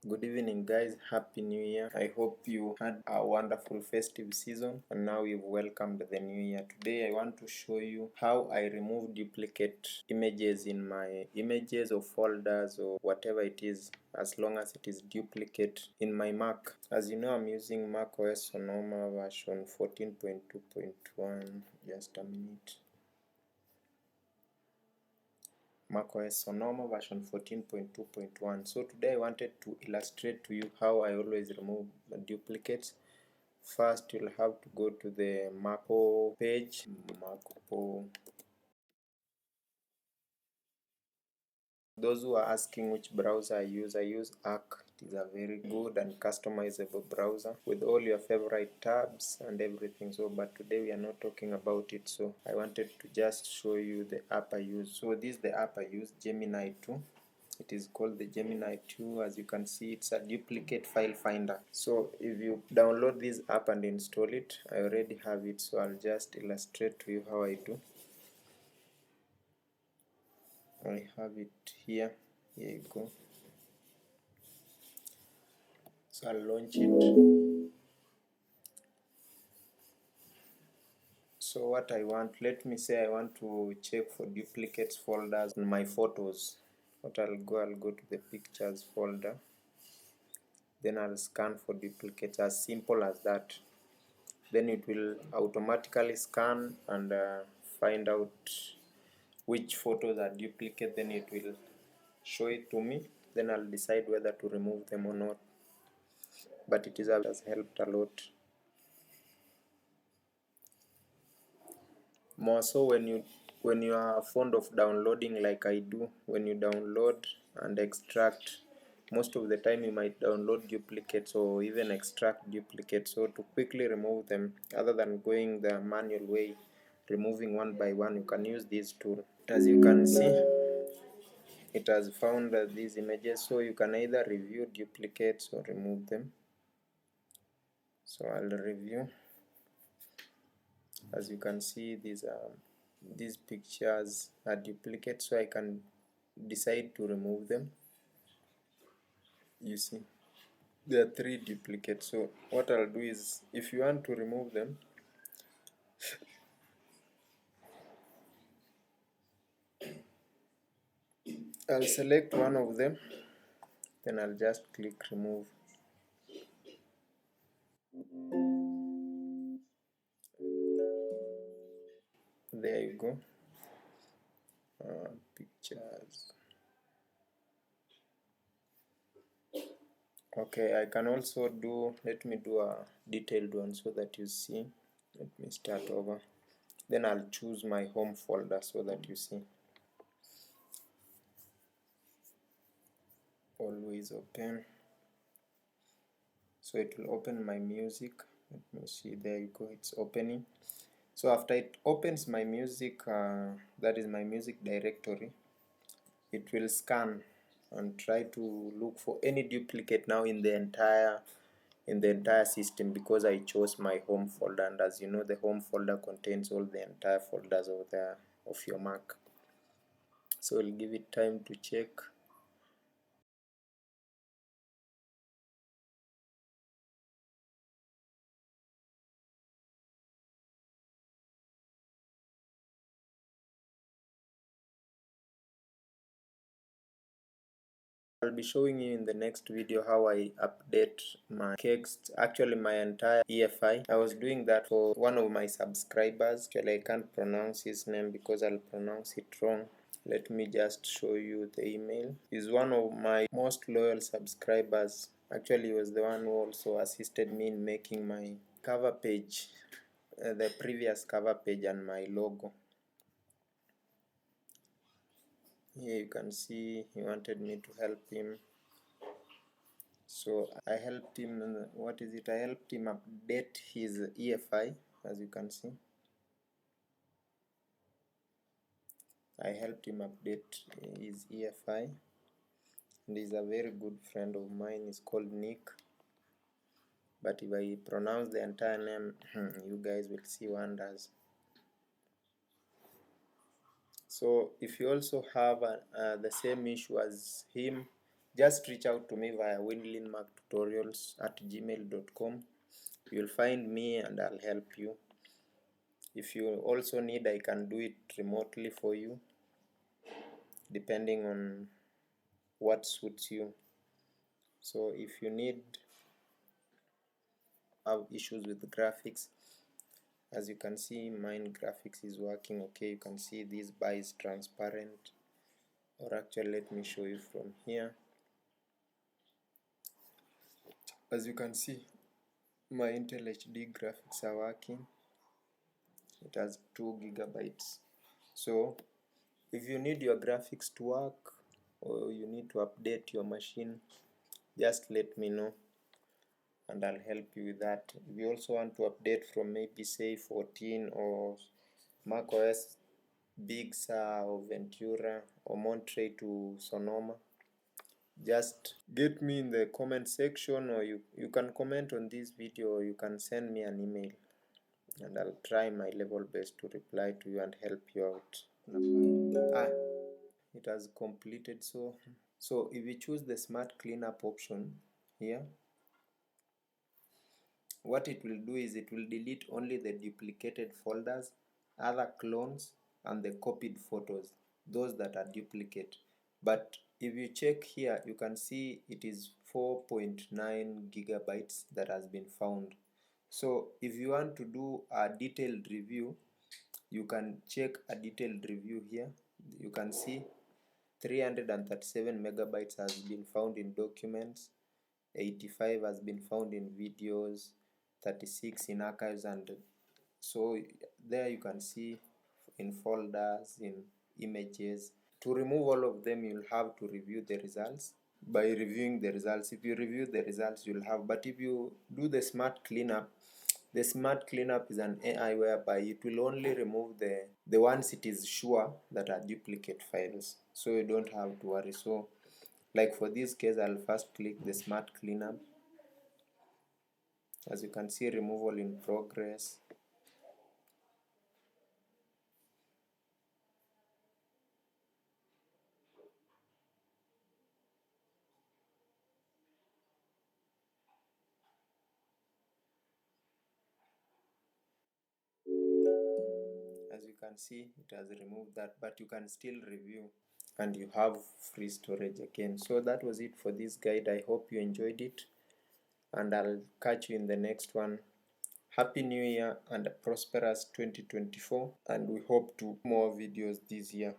Good evening, guys. Happy New Year. I hope you had a wonderful festive season and now you've welcomed the new year. Today, I want to show you how I remove duplicate images in my images or folders or whatever it is, as long as it is duplicate in my Mac. As you know, I'm using Mac OS Sonoma version 14.2.1. Just a minute. macOS Sonoma version 14.2.1. So today I wanted to illustrate to you how I always remove duplicates. First, you'll have to go to the Maco page. Those who are asking which browser I use Arc. It is a very good and customizable browser with all your favorite tabs and everything. So, but today we are not talking about it. So I wanted to just show you the app I use. So this is the app I use, Gemini 2. It is called the Gemini 2. As you can see, it's a duplicate file finder. So if you download this app and install it, I already have it, so I'll just illustrate to you how I do. I have it here. Here you go. So I'll launch it. So what I want, let me say I want to check for duplicates folders on my photos. What I'll go to the pictures folder. Then I'll scan for duplicates, as simple as that. Then it will automatically scan and find out which photos are duplicate. Then it will show it to me. Then I'll decide whether to remove them or not. But it has helped a lot. More so when you are fond of downloading like I do. When you download and extract, most of the time you might download duplicates or even extract duplicates. So to quickly remove them, other than going the manual way, removing one by one, you can use this tool. As you can see, it has found these images, so you can either review duplicates or remove them. So I'll review. As you can see, these pictures are duplicates, so I can decide to remove them. You see, there are 3 duplicates. So what I'll do is, if you want to remove them, I'll select one of them, then I'll just click remove. There you go. Pictures. Okay, I can also let me do a detailed one so that you see. Let me start over. Then I'll choose my home folder so that you see. Always open. So it will open my music. Let me see, there you go, it's opening. So after it opens my music, that is my music directory, it will scan and try to look for any duplicate now in the entire system, because I chose my home folder, and as you know, the home folder contains all the entire folders over there of your Mac. So we'll give it time to check. I'll be showing you in the next video how I update my text, actually my entire EFI. I was doing that for one of my subscribers. Actually, I can't pronounce his name because I'll pronounce it wrong. Let me just show you the email. He's one of my most loyal subscribers. Actually, he was the one who also assisted me in making my cover page, the previous cover page, and my logo. Here you can see he wanted me to help him. So I helped him, I helped him update his EFI, as you can see. I helped him update his EFI. And he's a very good friend of mine. He's called Nick. But if I pronounce the entire name, you guys will see wonders. So if you also have the same issue as him, just reach out to me via winlinmarktutorials@gmail.com. You'll find me and I'll help you. If you also need, I can do it remotely for you, depending on what suits you. So if you have issues with the graphics, as you can see, mine graphics is working okay. You can see this bar is transparent, or actually let me show you from here. As you can see, my Intel HD graphics are working. It has 2 gigabytes. So if you need your graphics to work, or you need to update your machine, just let me know and I'll help you with that. If you also want to update from maybe say 14 or macOS Big Sur or Ventura or Monterey to Sonoma, just get me in the comment section, or you can comment on this video, or you can send me an email and I'll try my level best to reply to you and help you out. It has completed. So if you choose the smart cleanup option here, what it will do is it will delete only the duplicated folders, other clones, and the copied photos, those that are duplicate. But if you check here, you can see it is 4.9 gigabytes that has been found. So if you want to do a detailed review, you can check a detailed review here. You can see 337 megabytes has been found in documents, 85 has been found in videos, 36 in archives, and so there you can see in folders, in images. To remove all of them, you'll have to review the results. By reviewing the results, if you review the results, you'll have, but if you do the smart cleanup, the smart cleanup is an AI whereby it will only remove the ones it is sure that are duplicate files, so you don't have to worry. So like for this case, I'll first click the smart cleanup. As you can see, removal in progress. As you can see, it has removed that, but you can still review and you have free storage again. So that was it for this guide. I hope you enjoyed it, and I'll catch you in the next one. Happy New Year and a prosperous 2024, and we hope to more videos this year.